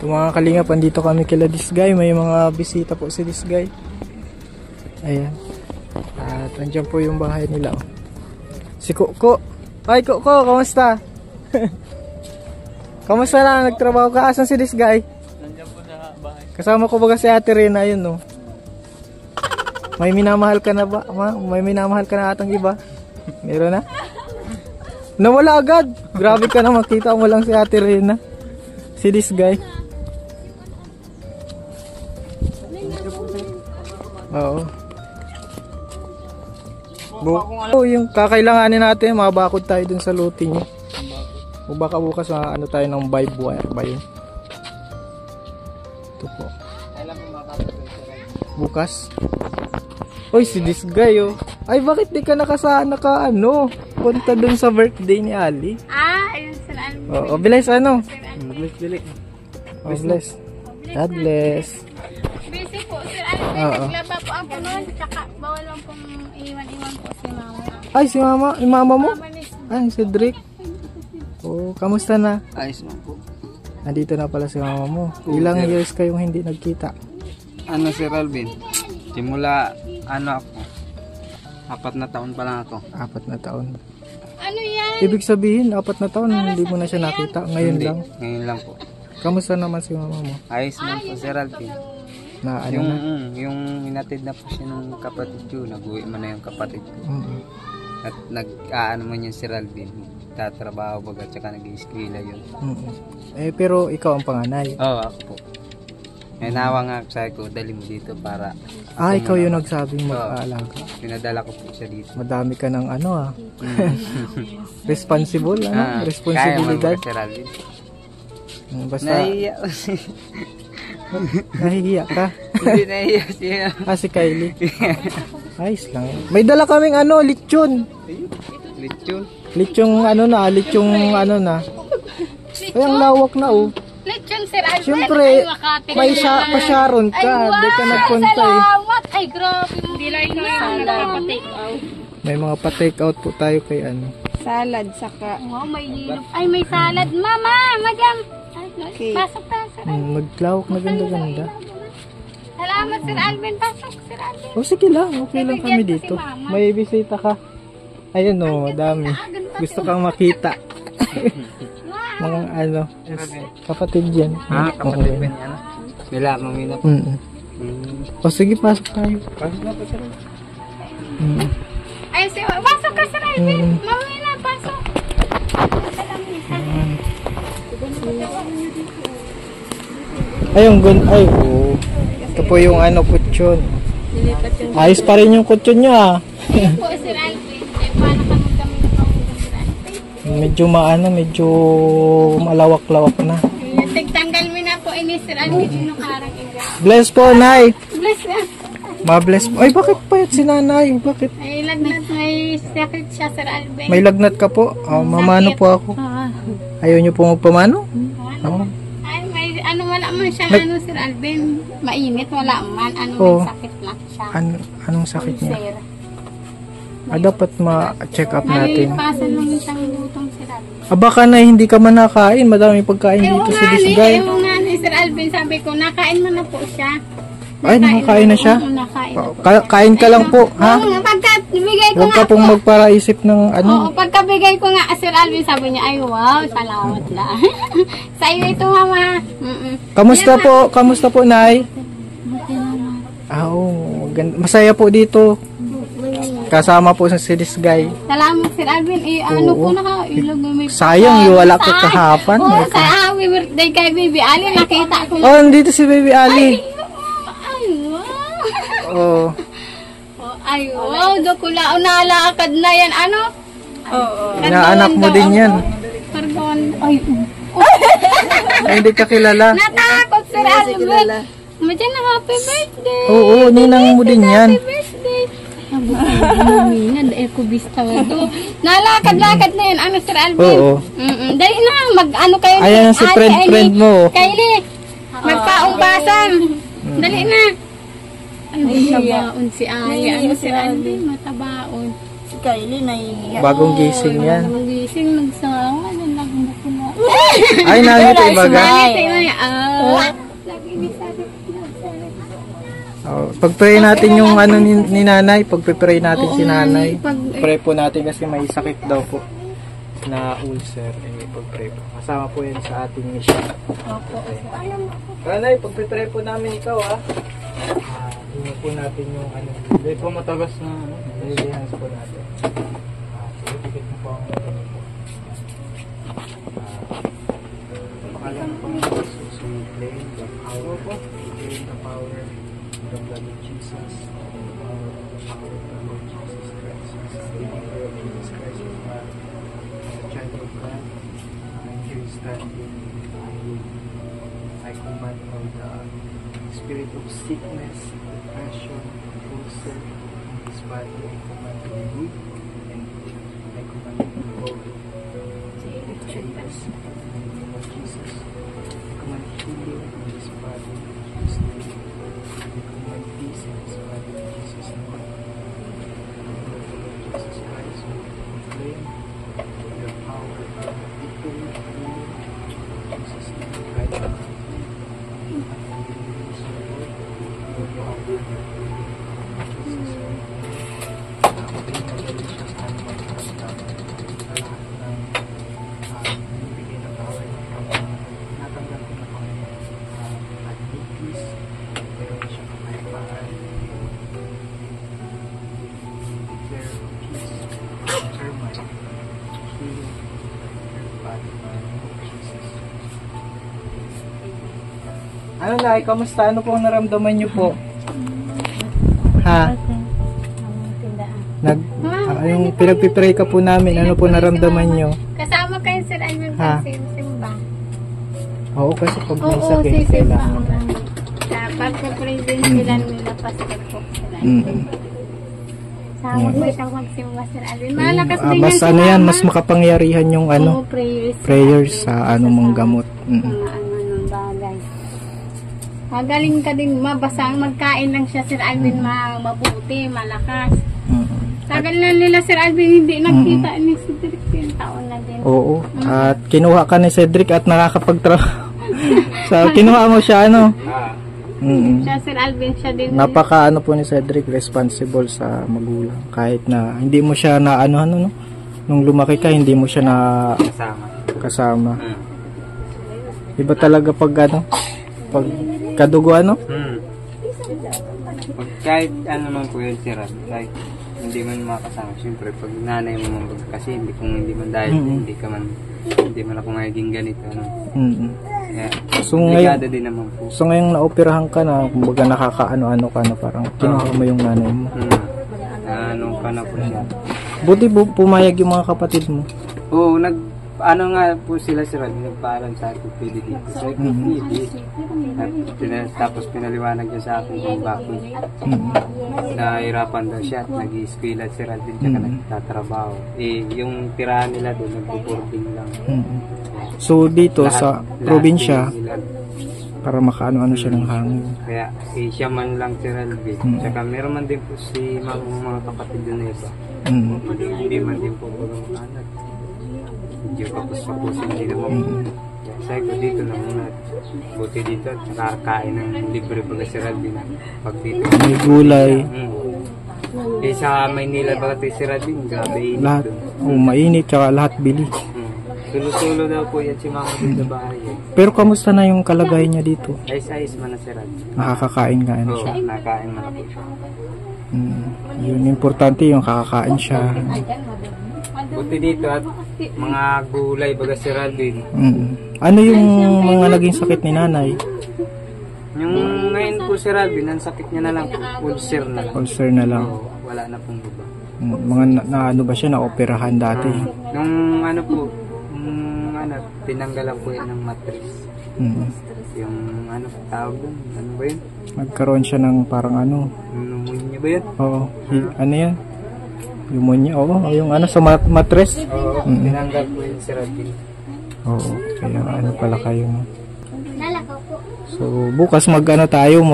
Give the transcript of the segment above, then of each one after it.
Ito mga kalingap, andito kami kila Disgay. May mga bisita po si Disgay. Ayan. At andyan po yung bahay nila. Si Kuko. Ay Kuko, kamusta? Kamusta na? Nagtrabaho ka? Asan si Disgay? Nandiyan po sa bahay. Kasama ko baga si Ate Rina, ayun no. May minamahal ka na ba? May minamahal ka na atang iba? Meron na? Nawala agad. Grabe ka na, makita mo lang si Ate Rina. Si Disgay. Oo. Yung kakailanganin natin, mabakod tayo dun sa luti niya. O baka bukas ano tayo ng vibe wire ba yun? Ito po. Bukas. Uy, si Disgay oh. Ay, bakit di ka nakasana ka punta dun sa birthday ni Ali? Ayun sila. Oo, bless ano? Bless. Oh, bless. God bless. Busy po, Sir Alvin. Naglaba po ako noon. Tsaka bawal lang pong iwan-iwan po si mama. Ay, si mama? Yung mama mo? Ay, si Drake. Oh, kamusta na? Ayos mo po. Nandito na pala si mama mo. Ilang years kayong hindi nagkita? Sir Alvin? Simula, ako. 4 na taon pa lang ako. 4 na taon. Ano yan? Ibig sabihin, 4 na taon, hindi mo na siya nakita. Ngayon Hindi, lang. Ngayon lang po. Kamusta naman si mama mo? Ayos mo po, Sir Alvin. Na ano Yung, na? yung inatid na po siya ng kapatid ko. Nag-uwi mo na yung kapatid ko. At nag-aano mo niya, Sir Alvin. Tatrabaho baga, tsaka nag-i-eskwela yun. Pero ikaw ang panganay. Oo, ako po. May nawa nga sabi ko, dali mo dito para... Ikaw yung nagsabing mag-aalaga. Pinadala ko po siya dito. Madami ka ng responsible, responsibilidad. Kaya mo, Sir Alvin. Basta... Nahihiya ko Nahihiya ka? Hindi nahihiya siya. Si Kylie. Ayos lang. May dala kaming lechon. Lechon? Lechong lechong na. Ay, ang lawak na Lechon, Sir Alvin. Siyempre, may pasyaron ka. Di ka nagpunta Salamat. Ay, grabe. Hindi lang ikaw May mga pa-take out po tayo kay salad, saka... Wow, may salad. Mama, madam. Okay. Pasok tayo, Sir Alvin. Maglawak na ganda-ganda. Salamat, Sir Alvin. Pasok, Sir Alvin. Sige lang. Okay lang kami dito. May bisita ka. Ayun madami. Gusto kang makita. Mga kapatid yan. Kapatid ba niya? Nila, mamina po. Sige, pasok tayo. Pasok na po, Sir Alvin. Ay, pasok ka, Sir Alvin. Mamina, pasok. Ito po yung kutsyon. Ayos pa rin yung kutsyon niya. Ayun po, Sir Alvin. Paano ka magdamit na po, Sir Alvin? Medyo malawak-lawak na. Tagtanggal mo na po ini, Sir Alvin. Yung karang iga. Bless po, Nay. Bless na. Ma-bless po. Ay, bakit pa si Nanay? Bakit? Ay, lagnat. May sakit siya, Sir Alvin. May lagnat ka po? Mamano po ako. Ayaw niyo po magpamano? Ay, may wala man siya, Sir Alvin. Mainit, wala man. May sakit lang siya. Anong sakit niya? Sir. Dapat ma-check up natin. Pasan lang isang butong, Sir Alvin. Baka na hindi ka man nakain. Madami pagkain dito sa Disgay. Ewan nga ni Sir Alvin, sabi ko, nakain mo na po siya. Ay, nakakain na siya? Oo, nakain. Kain ka lang po, ha? Oo, pagkabigay ko Huwag ka pong magparaisip ng Oo, pagkabigay ko nga, Sir Alvin, sabi niya, ay wow, salamat lang. Sa iyo ito, mama. Kamusta po, Nay? Masaya po dito. Kasama po sa Disgay. Salamat, Sir Alvin. Po ilagay may sayang, wala ka kahapan. Oo, sa happy birthday kay Baby Ali, nakita ko. Nandito si Baby Ali. Ay, wow, dokula, nalakad na yan, Inaanak mo din yan. Hindi ka kilala. Natakot, Sir Alvin. Madyan na happy birthday. Oo, ninang mo din yan. Happy birthday. Nalakad-lakad na yan, Sir Alvin. Oo. Dali na, kayo. Ayan si friend mo. Kylie, magpaumbasan. Dali na. Matabaon si Ali. Sir Alvin, matabaon. Si Kylie, nahihiya. Bagong gising yan. Bagong gising, nagsawa. Ay, nangiti baga. Pag-pray natin yung ano ni nanay, pag-pray natin si nanay. Pag- Pray po natin kasi may sakit daw po na ulcer. Pag-pray po. Kasama po yan sa ating mission. Opo. Nanay, pag-pray po namin ikaw tingnan po natin yung ano. Hindi po matagas na nililihan po natin. Tikit mo po ang ano po. Pakalan po ng Jesus, we claim the power po. We claim the power of the blood of Jesus. The power of the Lord Jesus Christ. The power of Jesus Christ is the child of God. I'm here standing. I command all the spirit of sickness, depression, ulcer in this body. I command to leave and I command to go to Jesus. In the name of Jesus, I command healing in this body. In Jesus' name. I command peace in this body. In Jesus' name. In the name of the Lord Jesus Christ, we proclaim your power, victory, healing. In Jesus' name, right now. Ano na, kamusta? Ano pong naramdaman niyo po? Ha? Yung pinagpipray ka po namin, ano po naramdaman niyo? Kasama kayo sir, ano yung Ha? simba? Oo, kasi pag may Oo, sakit, sisimba. kailangan. Dapat pag-pray din sila nila pastor po sila. Sama po siyang magsimba sir Alvin. Malakas din Mas yan ano si yan, Mama. mas makapangyarihan yung Oo, ano, prayers. prayers sa ano mong gamot. Mga ano ng bagay. Magaling ka din mabasang magkain lang siya Sir Alvin mabuti, malakas. Tagal na nila Sir Alvin hindi nakita ni Cedric yung taon na din. Oo. At kinuha ka ni Cedric at nakakapagtrabaho. So, kinuha mo siya ano? Siya Sir Alvin, siya din. Napaka ano po ni Cedric, responsible sa magulang. Kahit na hindi mo siya na ano, no? Nung lumaki ka, hindi mo siya na kasama. Iba talaga pag ano, pag kadugo ano? Kahit ano man po yun sir, kahit hindi man makasama, siyempre pag nanay mo man kasi hindi man dahil hindi man ako magiging ganito ano. Kaya So ligado din naman po. So ngayong naoperahan ka na, kumbaga nakakaano-ano ka na, parang kinuha mo yung nanay mo. Ano ka na po siya. Buti pumayag yung mga kapatid mo. Oo, ano nga po sila sir, nagpaalam sa akin pwede dito. So, tapos pinaliwanag niya sa akin kung bakit nahirapan daw siya at nag-i-eskwela si Radin tsaka nagtatrabaho. Yung tirahan nila doon, nag-boarding lang. So dito sa probinsya, nila, para makaano-ano siya ng hangin. kaya siya man lang si Radin. Tsaka meron man din po si mga kapatid doon na iba. Hindi man din po mga anak. Medyo kapos-kapos hindi naman. Sabi ko dito na muna. Buti dito at nakakain ng libre baga si Radin. Pag dito. May gulay. Sa Maynila baga si Radin. Grabe init Lahat. doon. Mainit, tsaka lahat bili. Sulo-sulo daw po yan si mama dito sa bahay. Pero kamusta na yung kalagayan niya dito? Ayos-ayos man na si Radin. Nakakakain ka na Oo, siya. nakakain man na po siya. Yun, importante yung kakakain siya. Buti dito at mga gulay baga si Radin. Ano yung mga naging sakit ni nanay? Yung ngayon po si Radin, ang sakit niya na lang po, ulcer na lang. Ulcer na lang. Oo, wala na pong iba. Mga na ano ba siya, na-operahan dati? Nung ano po, tinanggalan po yun ng matris. Yung ano, tawag doon, ano ba yun? Nagkaroon siya ng parang ano. Pneumonia ba yun? Oo. Ano yan? Pneumonia, oo. Yung ano sa matres. Oo, tinanggal po yun si Radin. Oo. Kaya ano pala kayo. So, bukas mag-ano tayo,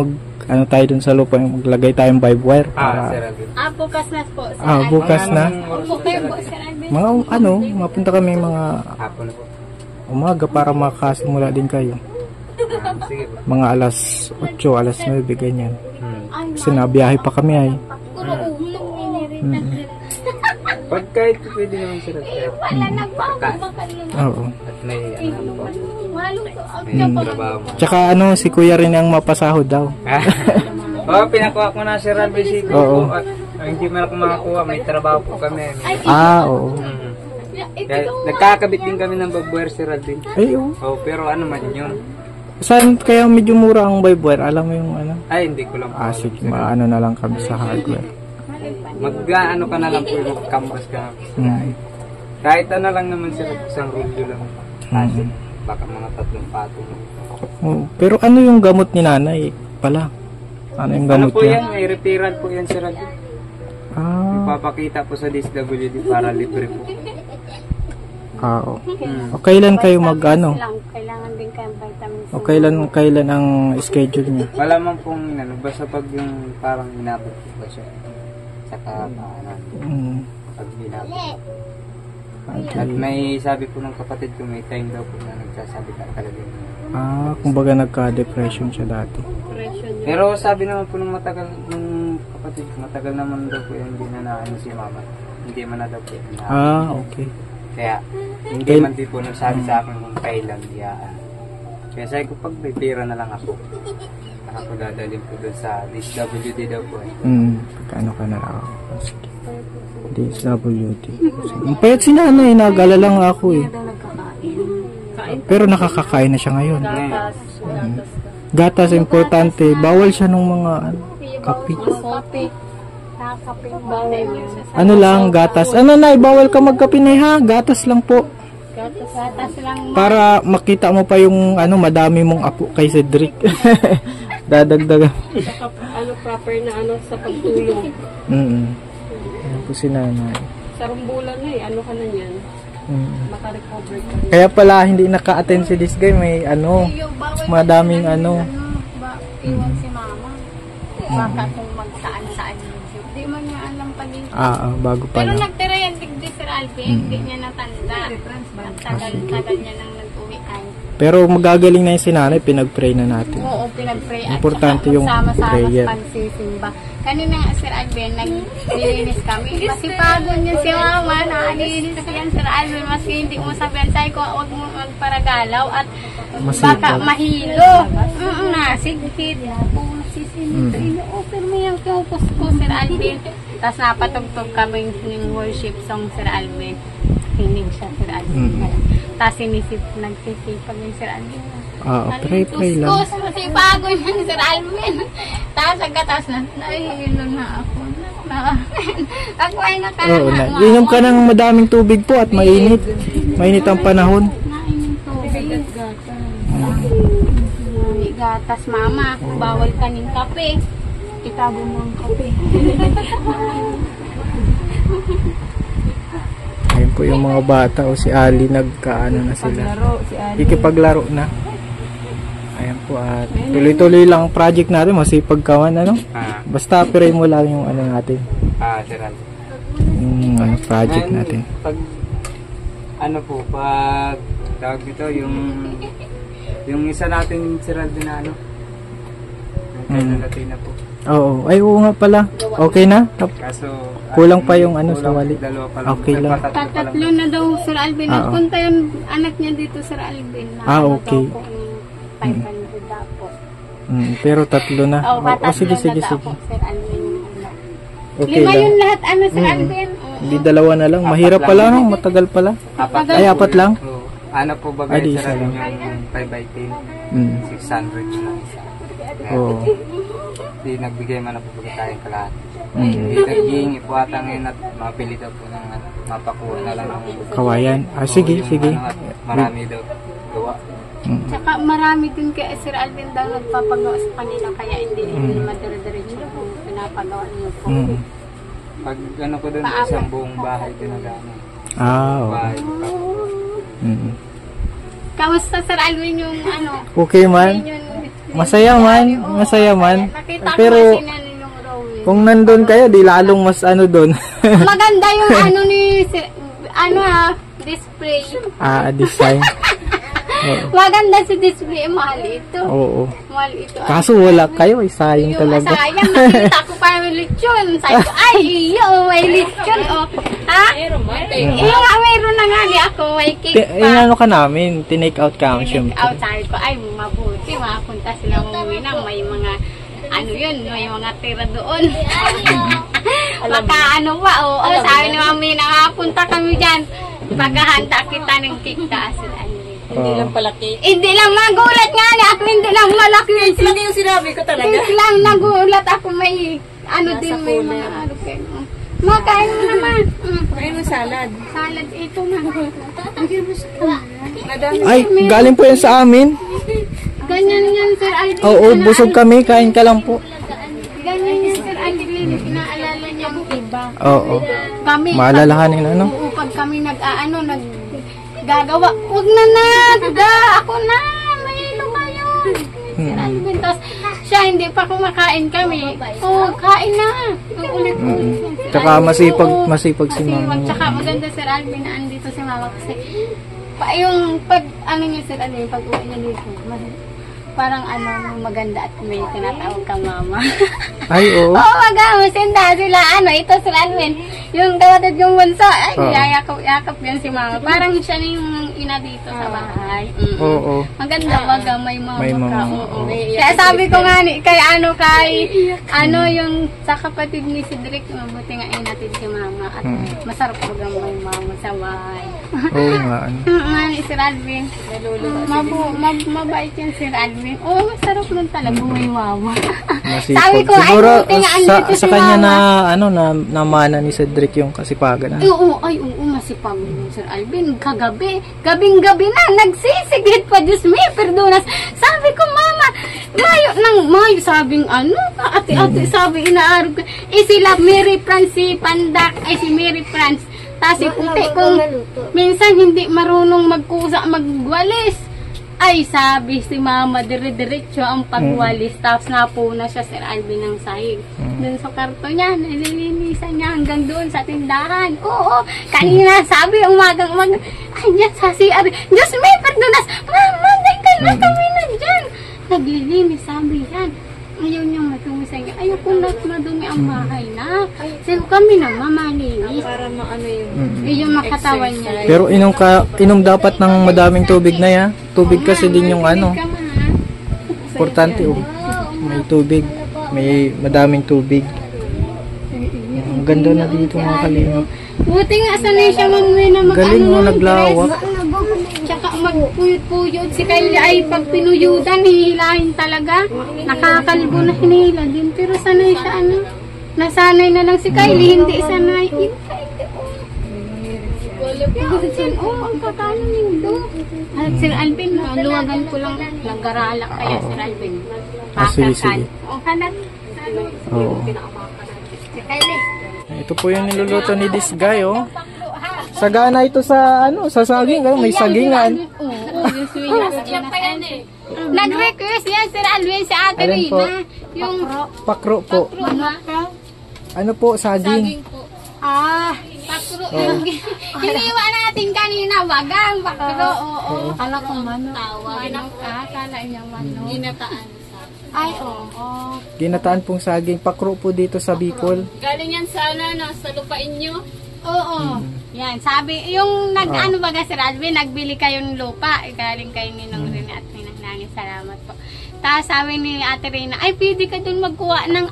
ano tayo dun sa lupa, maglagay tayong vibe wire. Para, Si Radin. Bukas na po. bukas na. Opo kayo po Sir Alvin. Mga ano, mapunta kami mga Hapon po. umaga para makasimula din kayo. Sige po. Mga alas 8, alas 9, ganyan. Kasi nabiyahe pa kami ay. Pag kahit pwede naman sila sir. Oo. At may ano po. May trabaho mo. Tsaka ano, si kuya rin ang mapasahod daw. Oo, pinakuha ko na si Randy Sigo. Oo. At hindi man ako makakuha, may trabaho po kami. Oo. Kaya, nagkakabit din kami ng bagware si Randy. Ay, oo. Oh, pero ano man yun? Saan kaya medyo mura ang buy-buyer? Alam mo yung ano? Ay, hindi ko lang po. Sige, maano na lang kami sa hardware. Mag-ano ka na lang po, mag-canvas ka na. Kahit ano lang naman sila, isang rulyo lang. Kasi, baka mga 3 patong. Oh, pero ano yung gamot ni nanay pala? Ano yung gamot Ano po niya? yan? May referral po yan si Randy. Ipapakita po sa DSWD para libre po. Oo. O kailan kayo mag-ano? Kailangan din kayo vitamins. O kailan ang schedule niya? Wala man pong ano, basta pag yung parang inabot po ba siya. Saka pag inabot. At may sabi po ng kapatid ko, may time daw po na nagsasabi ka talaga yun. Kumbaga nagka-depression siya dati. Pero sabi naman po nung kapatid ko, matagal naman daw po yan, hindi na naano si mama. Hindi man na daw po yan. Okay. Kaya, hindi man din po nagsabi sa akin kung kailan iyaan. Kaya sabi ko, pag may pera na lang ako, saka ko dadalhin po doon sa DSWD daw po eh. Pagkano ka na ako? Sige. DSWD. Ang payat si nanay, nag-alala lang ako eh. Pero nakakakain na siya ngayon. Gatas, importante. Bawal siya ng mga kape. Ano lang, gatas. Ano na, bawal ka magkape na ha? Gatas lang po. Gatas lang. Para makita mo pa yung ano, madami mong apo kay Cedric. Dadagdagan. Ano proper na ano sa pagtulog. Ayan po si nanay. Sa rumbulan na ano ka na niyan. Maka-recover ka. Kaya pala hindi naka-attend si this guy, may ano, madaming ano. Iwan si mama. Baka kung magsaan-saan yun. Di man niya alam pa din. Bago pa Pero lang. nagtira yan digdi Sir Alvin. Hindi niya natanda. Tagal niya nang nag-uwi ay. Pero magagaling na yung si nanay, pinag-pray na natin. Oo, pinag-pray. Importante yung prayer. Pagsisimba. Kanina nga Sir Alvin, naglilinis kami. Masipagon niya si mama. Nakalinis yan Sir Alvin. Maski hindi mo sabihan sa'yo kung huwag mo magparagalaw at baka mahilo. Nasigkit. Ino-open mo yung kinukus ko Sir Alvin. Tapos napatugtog kami yung worship song Sir Alvin. Hinig siya Sir Alvin. Tapos nagsisipag yung Sir Alvin. Pray lang. Kuskus, masipagon yan Sir Alvin. Tapos agkatas na, nahihilo na ako. Akway na ka na. Inom ka ng madaming tubig po at mainit. Mainit ang panahon. Nainom tubig. Gatas mama, bawal kaning kape. Itago mo ang kape. Ayun po yung mga bata o si Ali nagkaano na sila. Ikipaglaro na. Ayan po at tuloy-tuloy lang ang project natin, masipag kawan ano. Basta pray mo lang yung ano natin. Sir Yung ano project natin. Pag ano po, pag tawag dito yung isa natin Sir Alvin na ano. Yung na po. Oo, ay oo nga pala. Okay na? Kaso Kulang pa yung ano sa wali. Dalawa pa lang. Okay lang. Tatatlo na daw Sir Alvin. Nagpunta yung anak niya dito Sir Alvin. Okay. 500 daw po. Pero 3 na. Sige. Sir Alvin. Okay 5 lang. yung lahat ano Sir Alvin. Hindi 2 na lang. Mahirap pala no, matagal pala. 4 Ay 4 lang. Ano po ba Ay, di Sir isa Alvin lang. yung 5x10? 600 na lang isa. Oo. Di nagbigay man na po tayong kalahati. Hindi ipuwata ngayon at mapili daw po ng mapakuha na lang ng Kawayan. Sige. Marami daw gawa. Tsaka marami din kay Sir Alvin daw nagpapagawa sa kanila kaya hindi madire-diretso kung pinapagawa niyo po. Pag ano ko doon, isang buong bahay din na gano'n. Okay. Kamusta Sir Alvin yung ano? Okay man. Masaya man. Nakita ko Pero kasi na yung Rowan. kung nandun kayo, di lalong mas ano doon. Maganda yung ano ni display. Design. Maganda si display, mahal ito. Oo. Mahal ito. Kaso wala kayo, sayang talaga. Sayang, nakita ko pa may lechon. Sabi ko, ay, iyo, may lechon. Oh. Ha? Iyo nga, mayroon na nga di ako, may cake pa. Inano ka namin, tinake out ka syempre. Outside ko, ay, mabuti, makapunta sila umuwi na, may mga, ano yun, may mga tira doon. Baka ano pa, oo, sabi ni Mami, nakapunta kami dyan. Paghahanda kita ng cake taas. Hindi lang pala cake. Hindi lang magulat nga ni ako, hindi lang malaki. Hindi yung sinabi ko talaga. Cake lang nagulat ako, may, ano din, may mga, ano kayo. Makain mo naman. Kain mo salad. Salad, ito na. Ay, galing po yan sa amin. Ganyan yan, Sir Alvin. Oo, busog kami, kain ka lang po. Ganyan yan, Sir Alvin. Inaalala niya ang iba. Oo. Kami, Maalalahanin ano? Oo, pag kami naggagawa, huwag na, ako na, may lumayo. Sir Alvin, tapos siya, hindi pa kumakain kami. Oo, kain na. Ulit-ulit. Tsaka masipag si Mama. Tsaka maganda, Sir Alvin, na andito si Mama kasi yung pag, ano niya, Sir Alvin, pag uwi niya dito, parang ano, maganda at may tinatawag kang Mama. Ay, oo. Oo, magamasinda sila. Ano, ito sila Alvin. Yung kapatid yung bunso, ay, yakap yan si Mama. Parang siya na yung ina dito sa bahay. Oo. Maganda baga, may Mama May ka. Mama. Oo. Kaya sabi ko nga, yung sa kapatid ni Cedric, mabuti nga inatid si Mama. At masarap baga may Mama sa bahay. Oo nga. Nga ni Sir Alvin. Mabait yan Sir Alvin. Oo, masarap nun talaga may Mama. Masipag. Sabi ko, ay, Siguro buti nga andito sa si kanya Mama. na namana ni Cedric yung kasipagan. Oo, masipag yun, Sir Alvin. Kagabi, gabing-gabi na, nagsisigit pa, Diyos me, perdonas. Sabi ko, Mama, mayo, sabing ano, ate, sabi, inaarog ko. Sila, Mary France, si Pandak, si Mary France. Tapos si Puti, kung minsan hindi marunong magwalis. Ay, sabi si Mama, dire-diretso ang pagwalis. Tapos napuna siya, Sir Alvin, ng sahig. Doon sa karto niya, nililinisan niya hanggang doon sa tindahan. Oo, kanina sabi, umagang-umagang, ay, yan sa CR. Diyos may perdonas. Mama, dahil na kami na dyan. Naglilinis, sabi yan. Ayaw niyang madumi sa inyo. Ayaw kung madumi ang bahay na. Sabi kami na, mamalinis. Para maano Yung makatawan niya. Pero inom dapat ng madaming tubig na ya. Tubig kasi din yung ano. Importante may tubig. May madaming tubig. Ang ganda na dito mga kalingap. Buti nga sanay siya mamuwi na Galing mo, naglawak. Tsaka magpuyot-puyot. Si Kylie ay pag pinuyutan, hihilahin talaga. Nakakalbo na hinihila din. Pero sanay siya nasanay na lang si Kylie, hindi sanay. Ang kakalang nindo. At Sir Alvin, luwagan ko lang. Naggarala kaya Sir Alvin. Sige. O, hanap. Oo. Si Kylie. Ito po yung niluluto ni this guy, oh. Sagana ito sa sa saging, may sagingan. Nag-request yan Sir Alvin si Ate Alin po? Rina. Yung Pakro po. Ano po, saging? pakro. Hiniwa natin kanina, wagang pakro. Oo. Kala ko mano. Kala niya mano. Ginataan. Ay, oo. Ginataan pong saging. Pakro po dito sa Bicol. Galing yan sana, nasa lupain nyo. Oo. Yan, sabi, yung ano baga Sir Alvin, nagbili kayo ng lupa. Galing kayo ni Nong Rene at Ninang. Salamat po. Tapos sabi ni Ate Rina, ay pwede ka dun magkuha ng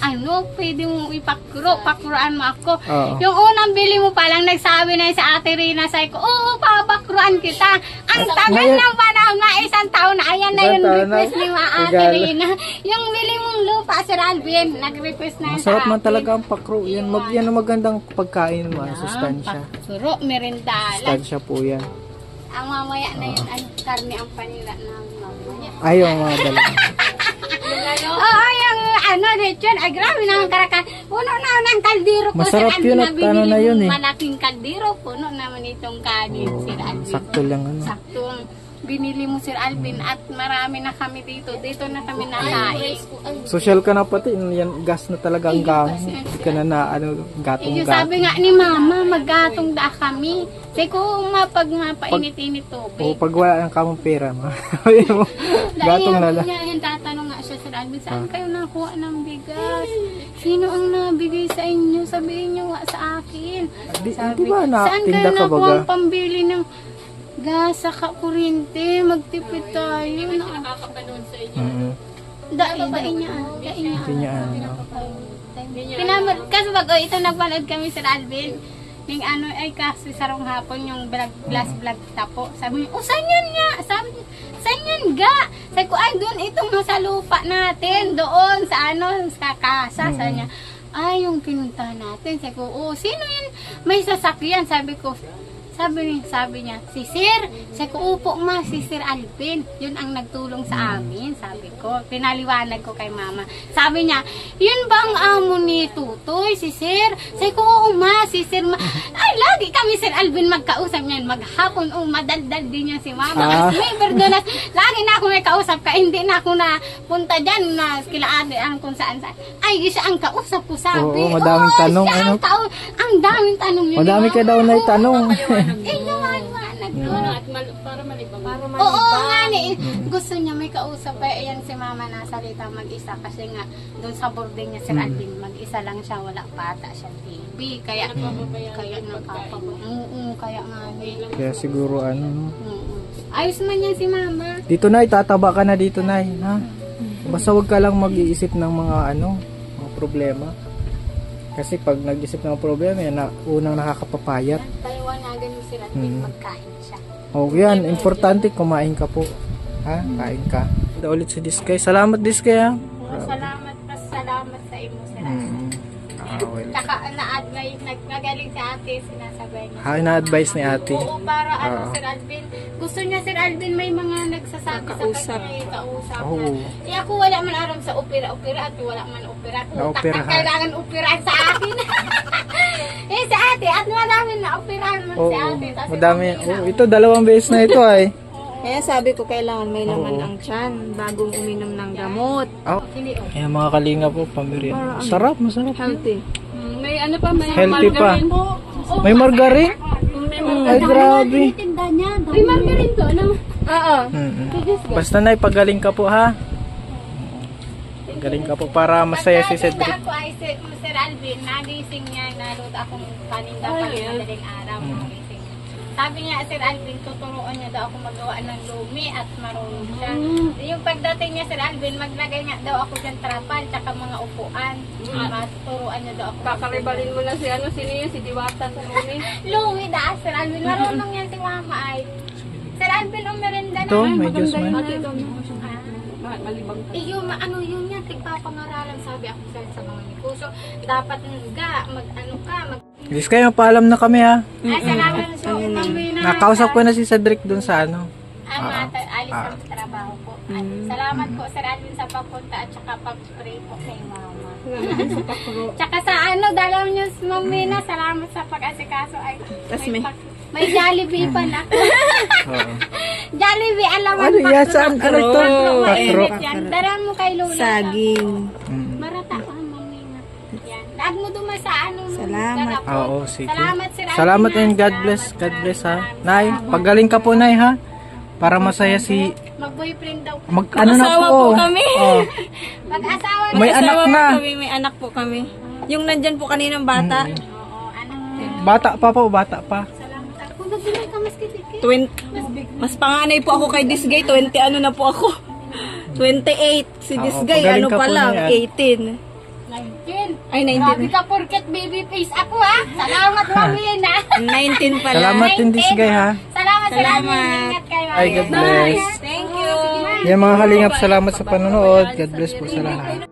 pwede mong ipakro, pakruan mo ako. Yung unang bili mo pa lang, nagsabi na sa Ate Rina, sabi ko, oo, papakruan kita. Ang tagal ng panahon na, isang taon na, ayan na yung request ni Ate Rina. Yung bili mong lupa, Sir Alvin, nag-request na Masarap man talaga ang pakro. Yan ang magandang pagkain mo, sustansya. Pakro, merendala. Sustansya po yan. Ang mamaya na yun, karne ang panila ng mamaya. Ayaw mga dala. Oo, yung lechon, ay grabe na ang karakan. Puno na ng kaldero ko. Masarap yun at na yun eh. Malaking kaldero, puno naman itong kanin. Sakto lang Saktong binili mo Sir Alvin at marami na kami dito. Dito na kami nakain. Social ka na pati. Yan, gas na talaga ang gamit. Hindi ka na Yung gatong-gatong. sabi nga ni Mama, maggatong da kami. Say ko, pag mapainit-init O tubig. pag wala ng kamong pera, gatong na lang. Dahil tatanong nga siya Sir Alvin, saan kayo nakuha ng bigas? Sino ang nabigay sa inyo? Sabihin nyo nga sa akin. Di Sabi, ba saan kayo natinda ka nakuha baga? ang pambili ng gas sa kuryente? Magtipid tayo. Dain niya. Hindi niya ano. Kasi bago ito nagpanood kami Sir Alvin. Yung ano ay kasi sarong hapon yung vlog tapo. Sabi niya, saan yan nga? Sabi niya, saan yan ga? Sabi ko, ay doon itong nasa lupa natin. Doon sa ano, sa kasa. Sabi niya, ay yung pinunta natin. Sabi ko, sino yun? May sasakyan. Sabi niya, si Sir. Sabi ko, upo ma, si Sir Alvin. Yun ang nagtulong sa amin, sabi ko. Pinaliwanag ko kay Mama. Sabi niya, yun ba ang amo ni Tutoy, si Sir? Sabi ko, oo ma, si Sir ma. Ay, lagi kami Sir Alvin magkausap niyan. Maghapon, madaldal din niya si Mama. As may perdonas, lagi na ako may kausap ka. Hindi na ako na punta dyan na kilaade ang kung saan saan. Ay, siya ang kausap ko, sabi. Oo, madaming tanong. Siya ang daming tanong niya. Madami ka daw na itanong. Para malibang. Oo nga ni. Gusto niya may kausap pa. Ayan si Mama nasalita mag-isa kasi nga doon sa boarding niya Sir Alvin mag-isa lang siya, wala pa ata siya TV. Kaya kaya nga ni. Kaya siguro ano, no? Ayos man yan si Mama. Dito na, tataba ka na dito na, ha? Basta wag ka lang mag-iisip ng mga mga problema. Kasi pag nag-isip ng problema, yan na unang nakakapapayat. Paliwanagan ni Sir Alvin magkain siya. O yan, importante kumain ka po. Ha? Kain ka. Ito ulit si Diskay. Salamat Diskay, ha? Salamat sa imo Sir Alvin. Well. Tsaka nagagaling si ate, sinasabay niya. Na-advise ni ate. Oo, para Sir Alvin. Gusto niya Sir Alvin may mga nagsasabi sa kanya, kausap na. Eh ako wala man aram sa opera at wala man opera. Na-opera ha. Kailangan opera sa akin. Eh si ate, at madami na opera naman si ate. Tapos Madami. Ito, 2 beses na ito ay. Kaya sabi ko, kailangan may laman ang tiyan bagong uminom ng gamot. Kaya mga kalinga po, pamilya. Sarap, masarap. Healthy. May ano pa, may Healthy pa. margarine po. May margarine? Ay, grabe. May margarine to, ano? Oo. Basta na, pagaling ka po, ha? Galing ka po para masaya si Cedric. Ako ay Sir Alvin, nagising niya, naluto akong paninda pa madaling araw. Sabi niya, Sir Alvin, tuturuan niya daw ako magawa ng lumi at marunong siya. Yung pagdating niya, Sir Alvin, maglagay niya daw ako dyan trapal, tsaka mga upuan. Tuturuan niya daw ako. Kakaribalin mo na sino yun, si Diwata sa lumi. Lumi da, Sir Alvin. Marunong yan si Mama ay. Sir Alvin, merenda na. Ito, may Diyos man. Malibang. Yung yun yan, tigpapangaralan, sabi ako sa mga nikuso. Dapat Diskay, mapaalam na kami, ha? Ay, salamat sa umamina. Nakausap ko na si Cedric dun sa Alis sa trabaho po. Salamat po Sir Alvin sa pagpunta at saka pag-pray po kay Mama. Tsaka sa dalaw niyo Ma'am Mina, salamat sa pag-asikaso. Ay, may Jollibee pa na. Jollibee, alaman Ano yan? Saan? Ano ito? Patro. Dara mo kay Lola. Saging. Marata ka, Ma'am Mina. Yan. Dad mo dumay sa Salamat. Oo, sige. Salamat Sir Alvin. Salamat and God bless. God bless, ha? Nay, pagaling ka po, Nay, ha? Para masaya si... Mag-boyfriend daw. Ano na po? kami. Mag-asawa na. May anak na. May anak po kami. Yung nandyan po kaninang bata. Oo, anak. Bata pa po, bata pa. Salamat. Kung nagbilay ka, mas kitikit. 20. Mas panganay po ako kay Disgay. 20 ano na po ako. 28. Si Disgay pagaling ano ka pa po lang. na 18. 19. Ay, 19. Grabe ka, porket baby face ako, ha? Salamat, Mamina. 19 pala. Salamat din, Disgay, ha? Salamat, salamat. Ingat kayo. Ay, God bless. Thank you. Yan mga kalingap, salamat sa panonood. God bless po sa lahat.